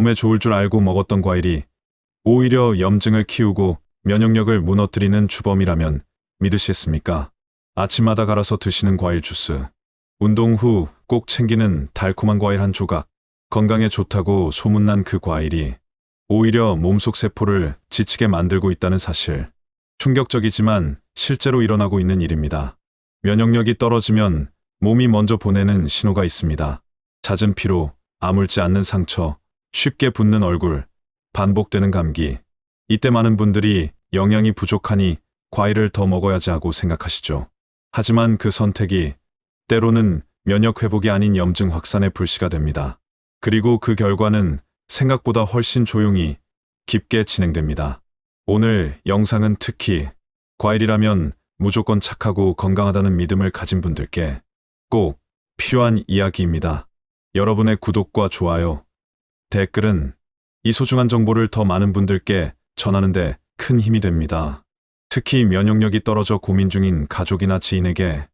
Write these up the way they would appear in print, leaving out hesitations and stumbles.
몸에 좋을 줄 알고 먹었던 과일이 오히려 염증을 키우고 면역력을 무너뜨리는 주범이라면 믿으시겠습니까? 아침마다 갈아서 드시는 과일 주스, 운동 후 꼭 챙기는 달콤한 과일 한 조각, 건강에 좋다고 소문난 그 과일이 오히려 몸속 세포를 지치게 만들고 있다는 사실. 충격적이지만 실제로 일어나고 있는 일입니다. 면역력이 떨어지면 몸이 먼저 보내는 신호가 있습니다. 잦은 피로, 아물지 않는 상처, 쉽게 붓는 얼굴, 반복되는 감기. 이때 많은 분들이 영양이 부족하니 과일을 더 먹어야지 하고 생각하시죠. 하지만 그 선택이 때로는 면역 회복이 아닌 염증 확산의 불씨가 됩니다. 그리고 그 결과는 생각보다 훨씬 조용히 깊게 진행됩니다. 오늘 영상은 특히 과일이라면 무조건 착하고 건강하다는 믿음을 가진 분들께 꼭 필요한 이야기입니다. 여러분의 구독과 좋아요, 댓글은 이 소중한 정보를 더 많은 분들께 전하는 데 큰 힘이 됩니다. 특히 면역력이 떨어져 고민 중인 가족이나 지인에게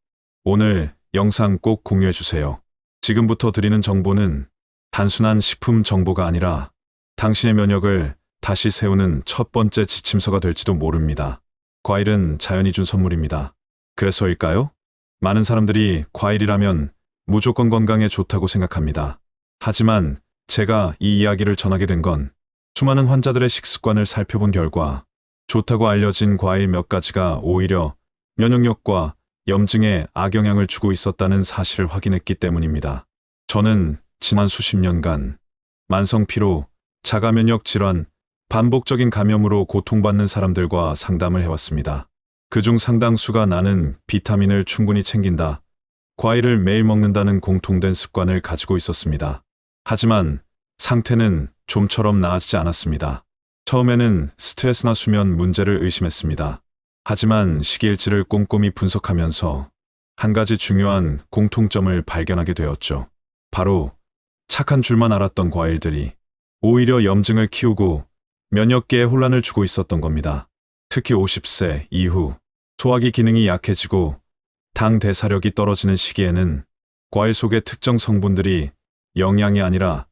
오늘 영상 꼭 공유해 주세요. 지금부터 드리는 정보는 단순한 식품 정보가 아니라 당신의 면역을 다시 세우는 첫 번째 지침서가 될지도 모릅니다. 과일은 자연이 준 선물입니다. 그래서일까요? 많은 사람들이 과일이라면 무조건 건강에 좋다고 생각합니다. 하지만 제가 이 이야기를 전하게 된 건 수많은 환자들의 식습관을 살펴본 결과 좋다고 알려진 과일 몇 가지가 오히려 면역력과 염증에 악영향을 주고 있었다는 사실을 확인했기 때문입니다. 저는 지난 수십 년간 만성 피로, 자가 면역 질환, 반복적인 감염으로 고통받는 사람들과 상담을 해왔습니다. 그중 상당수가 나는 비타민을 충분히 챙긴다, 과일을 매일 먹는다는 공통된 습관을 가지고 있었습니다. 하지만 상태는 좀처럼 나아지지 않았습니다. 처음에는 스트레스나 수면 문제를 의심했습니다. 하지만 식이일지를 꼼꼼히 분석하면서 한 가지 중요한 공통점을 발견하게 되었죠. 바로 착한 줄만 알았던 과일들이 오히려 염증을 키우고 면역계에 혼란을 주고 있었던 겁니다. 특히 50세 이후 소화기 기능이 약해지고 당 대사력이 떨어지는 시기에는 과일 속의 특정 성분들이 영양이 아니라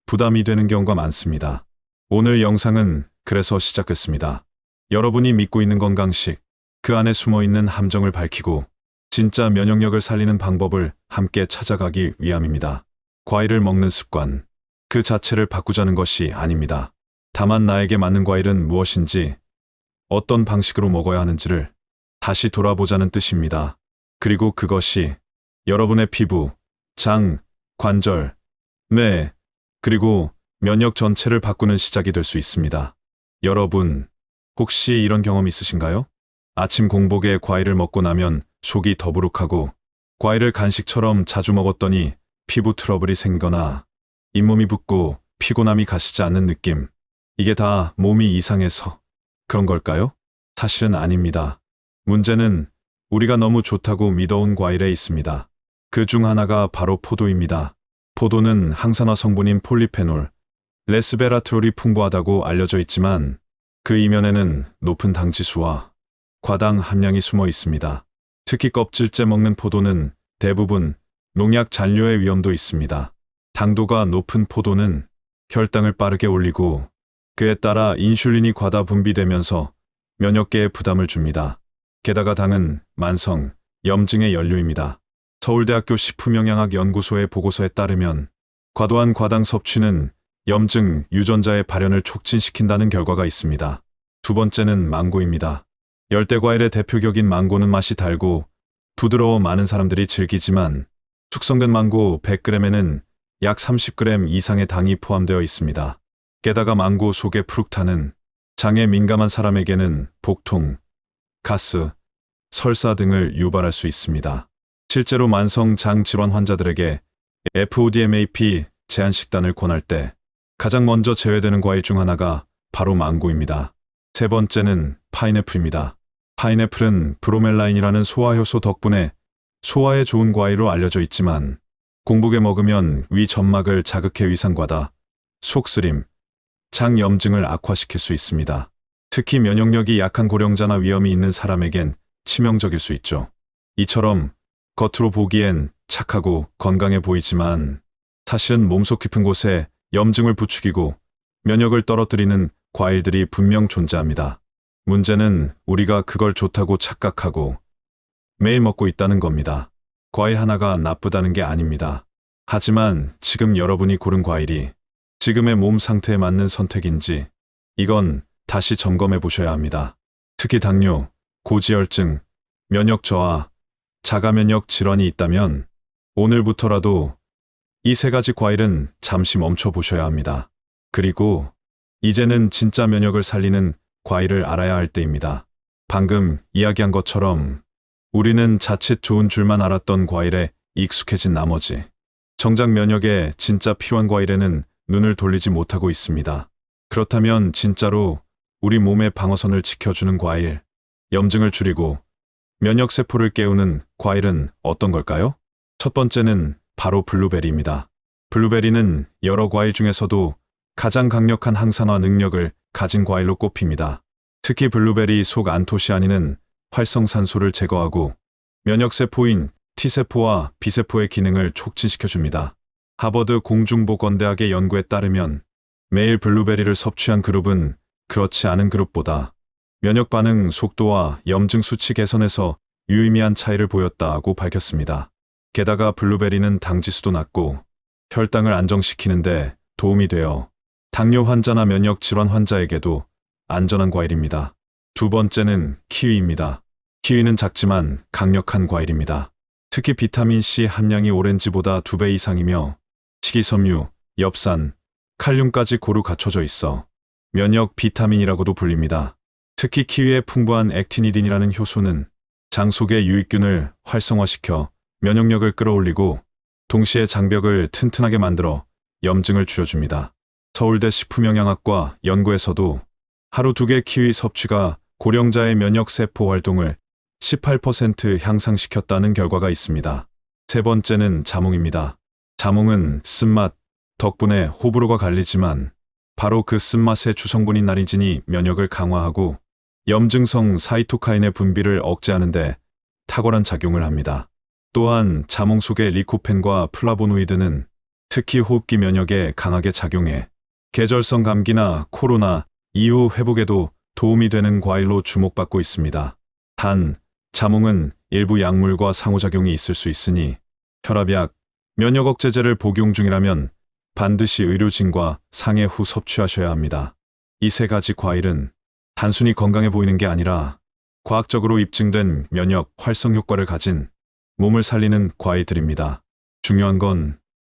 부담이 되는 경우가 많습니다. 오늘 영상은 그래서 시작했습니다. 여러분이 믿고 있는 건강식, 그 안에 숨어있는 함정을 밝히고 진짜 면역력을 살리는 방법을 함께 찾아가기 위함입니다. 과일을 먹는 습관, 그 자체를 바꾸자는 것이 아닙니다. 다만 나에게 맞는 과일은 무엇인지, 어떤 방식으로 먹어야 하는지를 다시 돌아보자는 뜻입니다. 그리고 그것이 여러분의 피부, 장, 관절, 뇌, 그리고 면역 전체를 바꾸는 시작이 될 수 있습니다. 여러분, 혹시 이런 경험 있으신가요? 아침 공복에 과일을 먹고 나면 속이 더부룩하고 과일을 간식처럼 자주 먹었더니 피부 트러블이 생기거나 잇몸이 붓고 피곤함이 가시지 않는 느낌. 이게 다 몸이 이상해서 그런 걸까요? 사실은 아닙니다. 문제는 우리가 너무 좋다고 믿어온 과일에 있습니다. 그 중 하나가 바로 포도입니다. 포도는 항산화 성분인 폴리페놀, 레스베라트롤이 풍부하다고 알려져 있지만 그 이면에는 높은 당지수와 과당 함량이 숨어 있습니다. 특히 껍질째 먹는 포도는 대부분 농약 잔류의 위험도 있습니다. 당도가 높은 포도는 혈당을 빠르게 올리고 그에 따라 인슐린이 과다 분비되면서 면역계에 부담을 줍니다. 게다가 당은 만성 염증의 연료입니다. 서울대학교 식품영양학연구소의 보고서에 따르면 과도한 과당 섭취는 염증 유전자의 발현을 촉진시킨다는 결과가 있습니다. 두 번째는 망고입니다. 열대과일의 대표격인 망고는 맛이 달고 부드러워 많은 사람들이 즐기지만 숙성된 망고 100g에는 약 30g 이상의 당이 포함되어 있습니다. 게다가 망고 속의 프룩탄은 장에 민감한 사람에게는 복통, 가스, 설사 등을 유발할 수 있습니다. 실제로 만성 장 질환 환자들에게 FODMAP 제한 식단을 권할 때 가장 먼저 제외되는 과일 중 하나가 바로 망고입니다. 세 번째는 파인애플입니다. 파인애플은 브로멜라인이라는 소화효소 덕분에 소화에 좋은 과일로 알려져 있지만 공복에 먹으면 위 점막을 자극해 위산과다, 속쓰림, 장 염증을 악화시킬 수 있습니다. 특히 면역력이 약한 고령자나 위험이 있는 사람에겐 치명적일 수 있죠. 이처럼 겉으로 보기엔 착하고 건강해 보이지만 사실은 몸속 깊은 곳에 염증을 부추기고 면역을 떨어뜨리는 과일들이 분명 존재합니다. 문제는 우리가 그걸 좋다고 착각하고 매일 먹고 있다는 겁니다. 과일 하나가 나쁘다는 게 아닙니다. 하지만 지금 여러분이 고른 과일이 지금의 몸 상태에 맞는 선택인지 이건 다시 점검해 보셔야 합니다. 특히 당뇨, 고지혈증, 면역 저하, 자가 면역 질환이 있다면 오늘부터라도 이 세 가지 과일은 잠시 멈춰 보셔야 합니다. 그리고 이제는 진짜 면역을 살리는 과일을 알아야 할 때입니다. 방금 이야기한 것처럼 우리는 자칫 좋은 줄만 알았던 과일에 익숙해진 나머지 정작 면역에 진짜 필요한 과일에는 눈을 돌리지 못하고 있습니다. 그렇다면 진짜로 우리 몸의 방어선을 지켜주는 과일, 염증을 줄이고 면역세포를 깨우는 과일은 어떤 걸까요? 첫 번째는 바로 블루베리입니다. 블루베리는 여러 과일 중에서도 가장 강력한 항산화 능력을 가진 과일로 꼽힙니다. 특히 블루베리 속 안토시아닌은 활성산소를 제거하고 면역세포인 T세포와 B세포의 기능을 촉진시켜줍니다. 하버드 공중보건대학의 연구에 따르면 매일 블루베리를 섭취한 그룹은 그렇지 않은 그룹보다 면역 반응 속도와 염증 수치 개선에서 유의미한 차이를 보였다고 밝혔습니다. 게다가 블루베리는 당지수도 낮고 혈당을 안정시키는데 도움이 되어 당뇨 환자나 면역 질환 환자에게도 안전한 과일입니다. 두 번째는 키위입니다. 키위는 작지만 강력한 과일입니다. 특히 비타민C 함량이 오렌지보다 2배 이상이며 식이섬유, 엽산, 칼륨까지 고루 갖춰져 있어 면역 비타민이라고도 불립니다. 특히 키위의 풍부한 액티니딘이라는 효소는 장 속의 유익균을 활성화시켜 면역력을 끌어올리고 동시에 장벽을 튼튼하게 만들어 염증을 줄여줍니다. 서울대 식품영양학과 연구에서도 하루 2개 키위 섭취가 고령자의 면역세포 활동을 18% 향상시켰다는 결과가 있습니다. 세 번째는 자몽입니다. 자몽은 쓴맛 덕분에 호불호가 갈리지만 바로 그 쓴맛의 주성분인 나리진이 면역을 강화하고 염증성 사이토카인의 분비를 억제하는 데 탁월한 작용을 합니다. 또한 자몽 속의 리코펜과 플라보노이드는 특히 호흡기 면역에 강하게 작용해 계절성 감기나 코로나 이후 회복에도 도움이 되는 과일로 주목받고 있습니다. 단, 자몽은 일부 약물과 상호작용이 있을 수 있으니 혈압약, 면역 억제제를 복용 중이라면 반드시 의료진과 상의 후 섭취하셔야 합니다. 이 세 가지 과일은 단순히 건강해 보이는 게 아니라 과학적으로 입증된 면역 활성 효과를 가진 몸을 살리는 과일들입니다. 중요한 건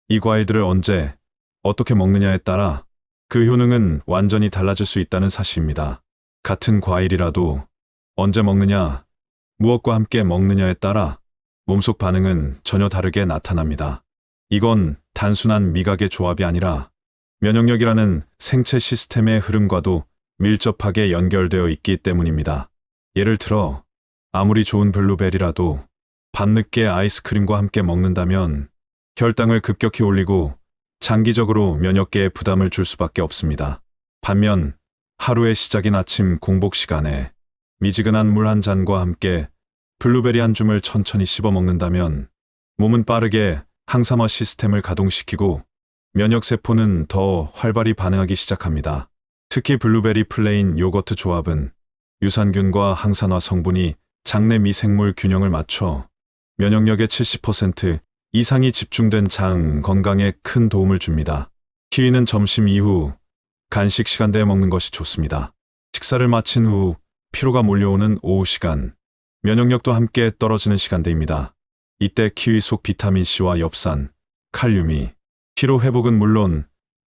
이 과일들을 언제, 어떻게 먹느냐에 따라 그 효능은 완전히 달라질 수 있다는 사실입니다. 같은 과일이라도 언제 먹느냐, 무엇과 함께 먹느냐에 따라 몸속 반응은 전혀 다르게 나타납니다. 이건 단순한 미각의 조합이 아니라 면역력이라는 생체 시스템의 흐름과도 밀접하게 연결되어 있기 때문입니다. 예를 들어 아무리 좋은 블루베리라도 밤늦게 아이스크림과 함께 먹는다면 혈당을 급격히 올리고 장기적으로 면역계에 부담을 줄 수밖에 없습니다. 반면 하루의 시작인 아침 공복 시간에 미지근한 물 한 잔과 함께 블루베리 한 줌을 천천히 씹어 먹는다면 몸은 빠르게 항산화 시스템을 가동시키고 면역세포는 더 활발히 반응하기 시작합니다. 특히 블루베리 플레인 요거트 조합은 유산균과 항산화 성분이 장내 미생물 균형을 맞춰 면역력의 70% 이상이 집중된 장 건강에 큰 도움을 줍니다. 키위는 점심 이후 간식 시간대에 먹는 것이 좋습니다. 식사를 마친 후 피로가 몰려오는 오후 시간, 면역력도 함께 떨어지는 시간대입니다. 이때 키위 속 비타민C와 엽산, 칼륨이 피로 회복은 물론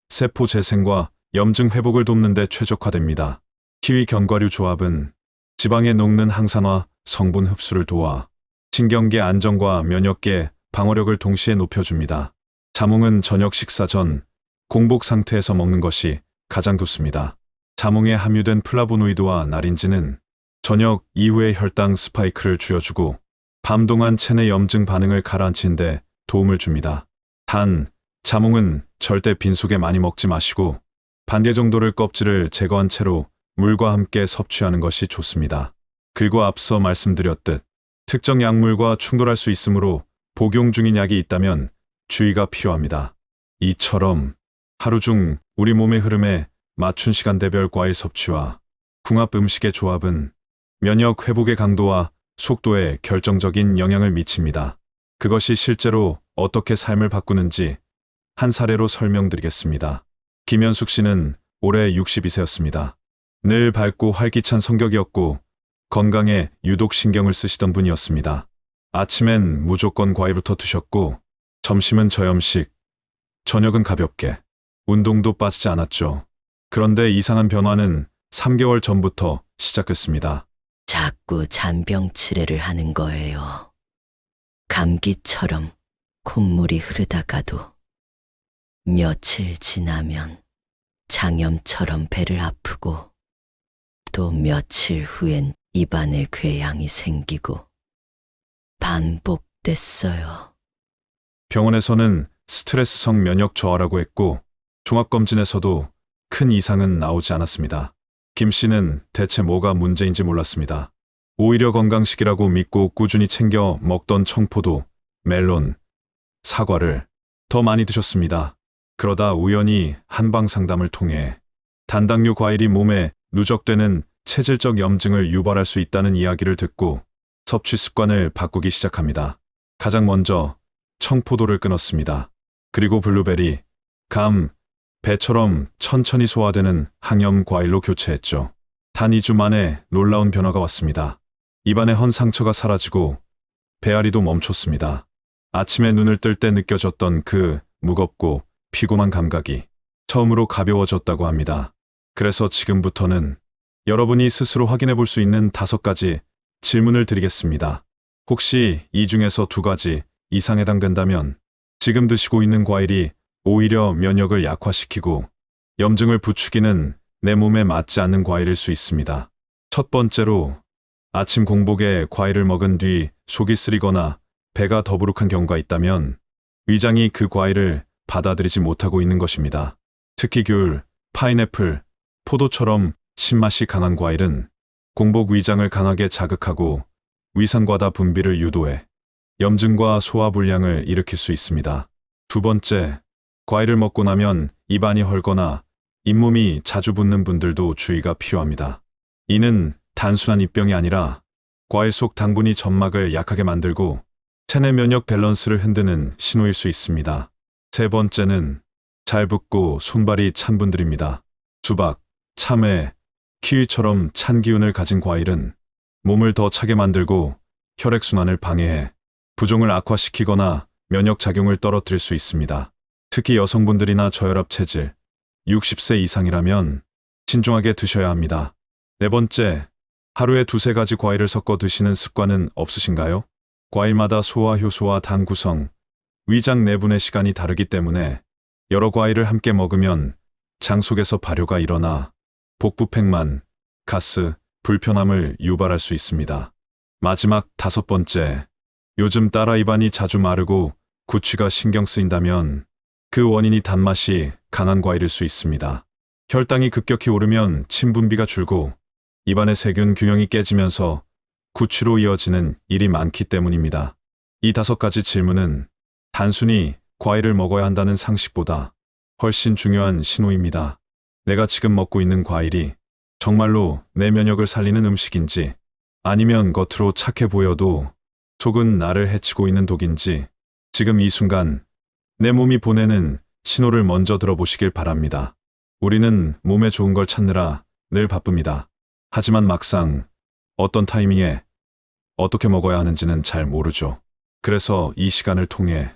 세포 재생과 염증 회복을 돕는 데 최적화됩니다. 키위 견과류 조합은 지방에 녹는 항산화 성분 흡수를 도와 신경계 안정과 면역계 방어력을 동시에 높여줍니다. 자몽은 저녁 식사 전 공복 상태에서 먹는 것이 가장 좋습니다. 자몽에 함유된 플라보노이드와 나린진은 저녁 이후의 혈당 스파이크를 줄여주고 밤 동안 체내 염증 반응을 가라앉히는 데 도움을 줍니다. 단, 자몽은 절대 빈속에 많이 먹지 마시고 반개 정도를 껍질을 제거한 채로 물과 함께 섭취하는 것이 좋습니다. 그리고 앞서 말씀드렸듯 특정 약물과 충돌할 수 있으므로 복용 중인 약이 있다면 주의가 필요합니다. 이처럼 하루 중 우리 몸의 흐름에 맞춘 시간대별 과일 섭취와 궁합 음식의 조합은 면역 회복의 강도와 속도에 결정적인 영향을 미칩니다. 그것이 실제로 어떻게 삶을 바꾸는지 한 사례로 설명드리겠습니다. 김현숙 씨는 올해 62세였습니다. 늘 밝고 활기찬 성격이었고 건강에 유독 신경을 쓰시던 분이었습니다. 아침엔 무조건 과일부터 드셨고 점심은 저염식, 저녁은 가볍게, 운동도 빠지지 않았죠. 그런데 이상한 변화는 3개월 전부터 시작했습니다. 자꾸 잔병 치레를 하는 거예요. 감기처럼 콧물이 흐르다가도 며칠 지나면 장염처럼 배를 아프고 또 며칠 후엔 입안에 궤양이 생기고 반복됐어요. 병원에서는 스트레스성 면역 저하라고 했고 종합검진에서도 큰 이상은 나오지 않았습니다. 김 씨는 대체 뭐가 문제인지 몰랐습니다. 오히려 건강식이라고 믿고 꾸준히 챙겨 먹던 청포도, 멜론, 사과를 더 많이 드셨습니다. 그러다 우연히 한방 상담을 통해 단당류 과일이 몸에 누적되는 체질적 염증을 유발할 수 있다는 이야기를 듣고 섭취 습관을 바꾸기 시작합니다. 가장 먼저 청포도를 끊었습니다. 그리고 블루베리, 감, 배처럼 천천히 소화되는 항염 과일로 교체했죠. 단 2주 만에 놀라운 변화가 왔습니다. 입안의 헌 상처가 사라지고 배앓이도 멈췄습니다. 아침에 눈을 뜰 때 느껴졌던 그 무겁고 피곤한 감각이 처음으로 가벼워졌다고 합니다. 그래서 지금부터는 여러분이 스스로 확인해 볼 수 있는 5가지 질문을 드리겠습니다. 혹시 이 중에서 2가지 이상 해당된다면 지금 드시고 있는 과일이 오히려 면역을 약화시키고 염증을 부추기는 내 몸에 맞지 않는 과일일 수 있습니다. 첫 번째로 아침 공복에 과일을 먹은 뒤 속이 쓰리거나 배가 더부룩한 경우가 있다면 위장이 그 과일을 받아들이지 못하고 있는 것입니다. 특히 귤, 파인애플, 포도처럼 신맛이 강한 과일은 공복 위장을 강하게 자극하고 위산과다 분비를 유도해 염증과 소화불량을 일으킬 수 있습니다. 2번째, 과일을 먹고 나면 입안이 헐거나 잇몸이 자주 붓는 분들도 주의가 필요합니다. 이는 단순한 입병이 아니라 과일 속 당분이 점막을 약하게 만들고 체내 면역 밸런스를 흔드는 신호일 수 있습니다. 3번째는 잘 붓고 손발이 찬 분들입니다. 수박, 참외, 키위처럼 찬 기운을 가진 과일은 몸을 더 차게 만들고 혈액순환을 방해해 부종을 악화시키거나 면역 작용을 떨어뜨릴 수 있습니다. 특히 여성분들이나 저혈압 체질, 60세 이상이라면 신중하게 드셔야 합니다. 4번째, 하루에 2-3가지 과일을 섞어 드시는 습관은 없으신가요? 과일마다 소화 효소와 당 구성, 위장 내분의 시간이 다르기 때문에 여러 과일을 함께 먹으면 장 속에서 발효가 일어나 복부팽만, 가스, 불편함을 유발할 수 있습니다. 마지막 5번째, 요즘 따라 입안이 자주 마르고 구취가 신경 쓰인다면 그 원인이 단맛이 강한 과일일 수 있습니다. 혈당이 급격히 오르면 침 분비가 줄고 입안의 세균 균형이 깨지면서 구취로 이어지는 일이 많기 때문입니다. 이 5가지 질문은 단순히 과일을 먹어야 한다는 상식보다 훨씬 중요한 신호입니다. 내가 지금 먹고 있는 과일이 정말로 내 면역을 살리는 음식인지 아니면 겉으로 착해 보여도 속은 나를 해치고 있는 독인지 지금 이 순간 내 몸이 보내는 신호를 먼저 들어보시길 바랍니다. 우리는 몸에 좋은 걸 찾느라 늘 바쁩니다. 하지만 막상 어떤 타이밍에 어떻게 먹어야 하는지는 잘 모르죠. 그래서 이 시간을 통해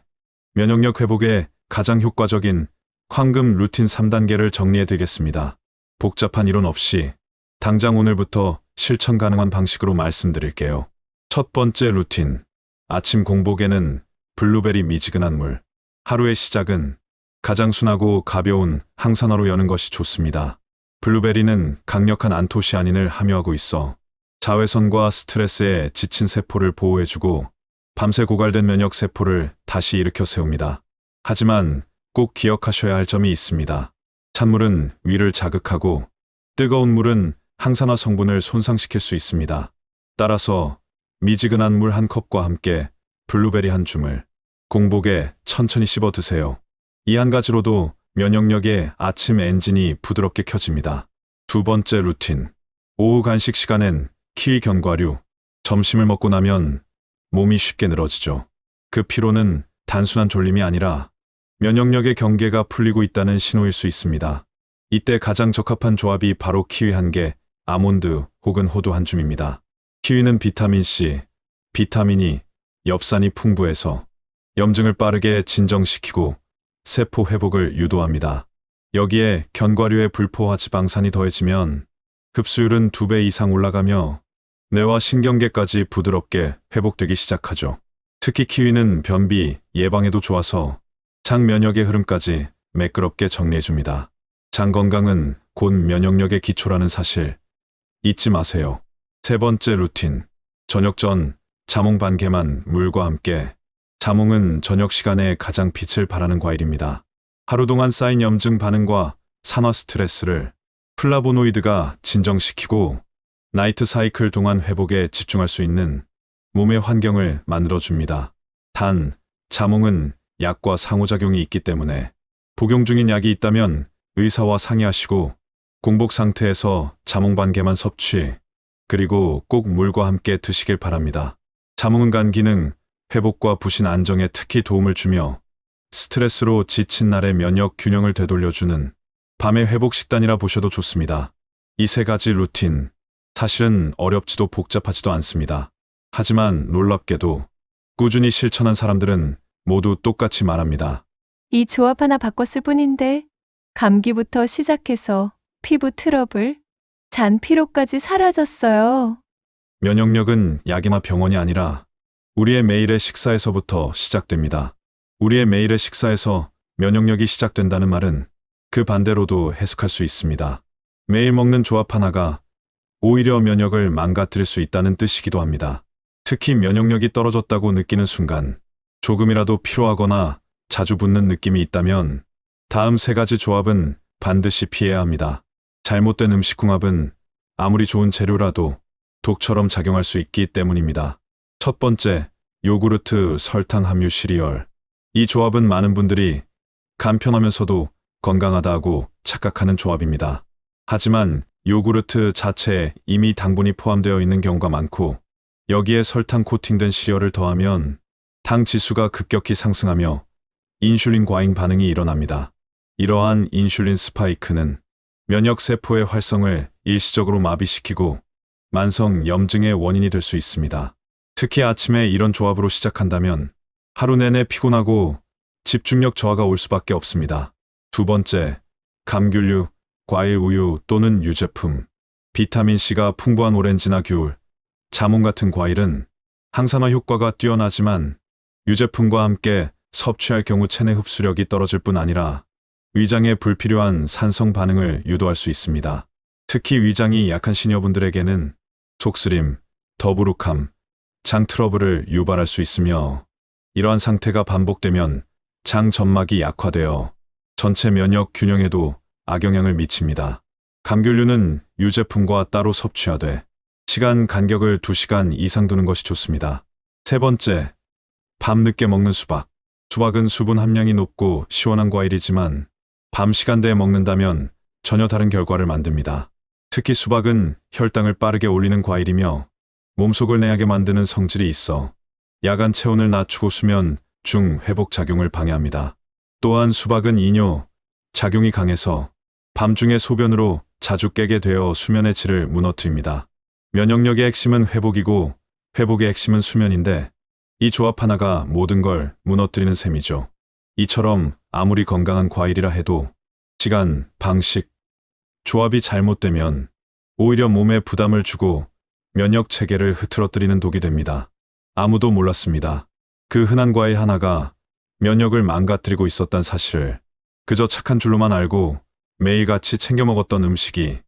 면역력 회복에 가장 효과적인 황금 루틴 3단계를 정리해 드리겠습니다. 복잡한 이론 없이 당장 오늘부터 실천 가능한 방식으로 말씀드릴게요. 첫 번째 루틴, 아침 공복에는 블루베리 미지근한 물. 하루의 시작은 가장 순하고 가벼운 항산화로 여는 것이 좋습니다. 블루베리는 강력한 안토시아닌을 함유하고 있어 자외선과 스트레스에 지친 세포를 보호해주고 밤새 고갈된 면역 세포를 다시 일으켜 세웁니다. 하지만 꼭 기억하셔야 할 점이 있습니다. 찬물은 위를 자극하고 뜨거운 물은 항산화 성분을 손상시킬 수 있습니다. 따라서 미지근한 물 1컵과 함께 블루베리 1줌을 공복에 천천히 씹어 드세요. 이 한 가지로도 면역력의 아침 엔진이 부드럽게 켜집니다. 두 번째 루틴. 오후 간식 시간엔 키위 견과류. 점심을 먹고 나면 몸이 쉽게 늘어지죠. 그 피로는 단순한 졸림이 아니라 면역력의 경계가 풀리고 있다는 신호일 수 있습니다. 이때 가장 적합한 조합이 바로 키위 한 개, 아몬드 혹은 호두 한 줌입니다. 키위는 비타민 C, 비타민이, 엽산이 풍부해서 염증을 빠르게 진정시키고 세포 회복을 유도합니다. 여기에 견과류의 불포화 지방산이 더해지면 흡수율은 2배 이상 올라가며 뇌와 신경계까지 부드럽게 회복되기 시작하죠. 특히 키위는 변비 예방에도 좋아서 장 면역의 흐름까지 매끄럽게 정리해줍니다. 장 건강은 곧 면역력의 기초라는 사실 잊지 마세요. 세 번째 루틴. 저녁 전 자몽 반 개만 물과 함께. 자몽은 저녁 시간에 가장 빛을 발하는 과일입니다. 하루 동안 쌓인 염증 반응과 산화 스트레스를 플라보노이드가 진정시키고 나이트 사이클 동안 회복에 집중할 수 있는 몸의 환경을 만들어줍니다. 단, 자몽은 약과 상호작용이 있기 때문에 복용 중인 약이 있다면 의사와 상의하시고 공복 상태에서 자몽 반 개만 섭취, 그리고 꼭 물과 함께 드시길 바랍니다. 자몽은 간 기능, 회복과 부신 안정에 특히 도움을 주며 스트레스로 지친 날의 면역 균형을 되돌려주는 밤의 회복 식단이라 보셔도 좋습니다. 이 세 가지 루틴, 사실은 어렵지도 복잡하지도 않습니다. 하지만 놀랍게도 꾸준히 실천한 사람들은 모두 똑같이 말합니다. 이 조합 하나 바꿨을 뿐인데 감기부터 시작해서 피부 트러블, 잔 피로까지 사라졌어요. 면역력은 약이나 병원이 아니라 우리의 매일의 식사에서부터 시작됩니다. 우리의 매일의 식사에서 면역력이 시작된다는 말은 그 반대로도 해석할 수 있습니다. 매일 먹는 조합 하나가 오히려 면역을 망가뜨릴 수 있다는 뜻이기도 합니다. 특히 면역력이 떨어졌다고 느끼는 순간 조금이라도 피로하거나 자주 붓는 느낌이 있다면 다음 세 가지 조합은 반드시 피해야 합니다. 잘못된 음식궁합은 아무리 좋은 재료라도 독처럼 작용할 수 있기 때문입니다. 첫 번째, 요구르트 설탕 함유 시리얼. 이 조합은 많은 분들이 간편하면서도 건강하다고 착각하는 조합입니다. 하지만 요구르트 자체에 이미 당분이 포함되어 있는 경우가 많고 여기에 설탕 코팅된 시리얼을 더하면 당 지수가 급격히 상승하며 인슐린 과잉 반응이 일어납니다. 이러한 인슐린 스파이크는 면역 세포의 활성을 일시적으로 마비시키고 만성 염증의 원인이 될 수 있습니다. 특히 아침에 이런 조합으로 시작한다면 하루 내내 피곤하고 집중력 저하가 올 수밖에 없습니다. 두 번째, 감귤류, 과일 우유 또는 유제품. 비타민C가 풍부한 오렌지나 귤, 자몽 같은 과일은 항산화 효과가 뛰어나지만 유제품과 함께 섭취할 경우 체내 흡수력이 떨어질 뿐 아니라 위장에 불필요한 산성 반응을 유도할 수 있습니다. 특히 위장이 약한 시니어분들에게는 속쓰림, 더부룩함, 장 트러블을 유발할 수 있으며 이러한 상태가 반복되면 장 점막이 약화되어 전체 면역 균형에도 악영향을 미칩니다. 감귤류는 유제품과 따로 섭취하되 시간 간격을 2시간 이상 두는 것이 좋습니다. 세 번째, 밤늦게 먹는 수박. 수박은 수분 함량이 높고 시원한 과일이지만 밤 시간대에 먹는다면 전혀 다른 결과를 만듭니다. 특히 수박은 혈당을 빠르게 올리는 과일이며 몸속을 내하게 만드는 성질이 있어 야간 체온을 낮추고 수면 중 회복 작용을 방해합니다. 또한 수박은 이뇨 작용이 강해서 밤중에 소변으로 자주 깨게 되어 수면의 질을 무너뜨립니다. 면역력의 핵심은 회복이고 회복의 핵심은 수면인데 이 조합 하나가 모든 걸 무너뜨리는 셈이죠. 이처럼 아무리 건강한 과일이라 해도 시간, 방식, 조합이 잘못되면 오히려 몸에 부담을 주고 면역 체계를 흐트러뜨리는 독이 됩니다. 아무도 몰랐습니다. 그 흔한 과일 하나가 면역을 망가뜨리고 있었단 사실을. 그저 착한 줄로만 알고 매일같이 챙겨 먹었던 음식이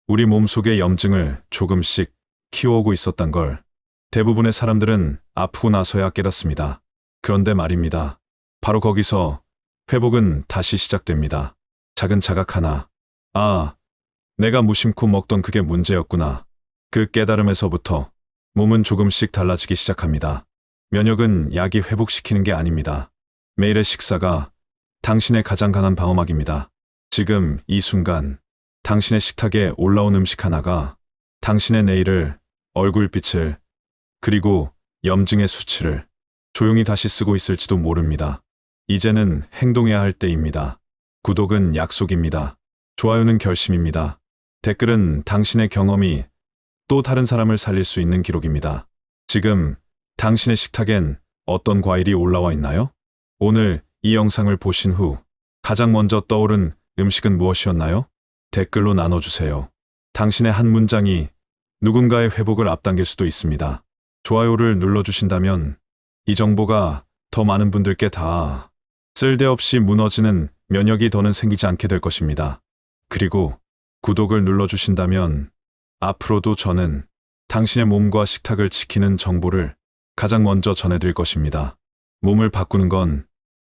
우리 몸속의 염증을 조금씩 키워오고 있었단 걸 대부분의 사람들은 아프고 나서야 깨닫습니다. 그런데 말입니다. 바로 거기서 회복은 다시 시작됩니다. 작은 자각 하나. 아, 내가 무심코 먹던 그게 문제였구나. 그 깨달음에서부터 몸은 조금씩 달라지기 시작합니다. 면역은 약이 회복시키는 게 아닙니다. 매일의 식사가 당신의 가장 강한 방어막입니다. 지금 이 순간 당신의 식탁에 올라온 음식 하나가 당신의 내일을, 얼굴빛을, 그리고 염증의 수치를 조용히 다시 쓰고 있을지도 모릅니다. 이제는 행동해야 할 때입니다. 구독은 약속입니다. 좋아요는 결심입니다. 댓글은 당신의 경험이 또 다른 사람을 살릴 수 있는 기록입니다. 지금 당신의 식탁엔 어떤 과일이 올라와 있나요? 오늘 이 영상을 보신 후 가장 먼저 떠오른 음식은 무엇이었나요? 댓글로 나눠주세요. 당신의 한 문장이 누군가의 회복을 앞당길 수도 있습니다. 좋아요를 눌러주신다면 이 정보가 더 많은 분들께 다 쓸데없이 무너지는 면역이 더는 생기지 않게 될 것입니다. 그리고 구독을 눌러주신다면 앞으로도 저는 당신의 몸과 식탁을 지키는 정보를 가장 먼저 전해드릴 것입니다. 몸을 바꾸는 건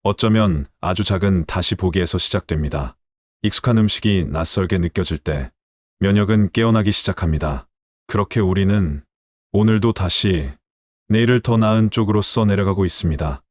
어쩌면 아주 작은 다시 보기에서 시작됩니다. 익숙한 음식이 낯설게 느껴질 때 면역은 깨어나기 시작합니다. 그렇게 우리는 오늘도 다시 내일을 더 나은 쪽으로 써내려가고 있습니다.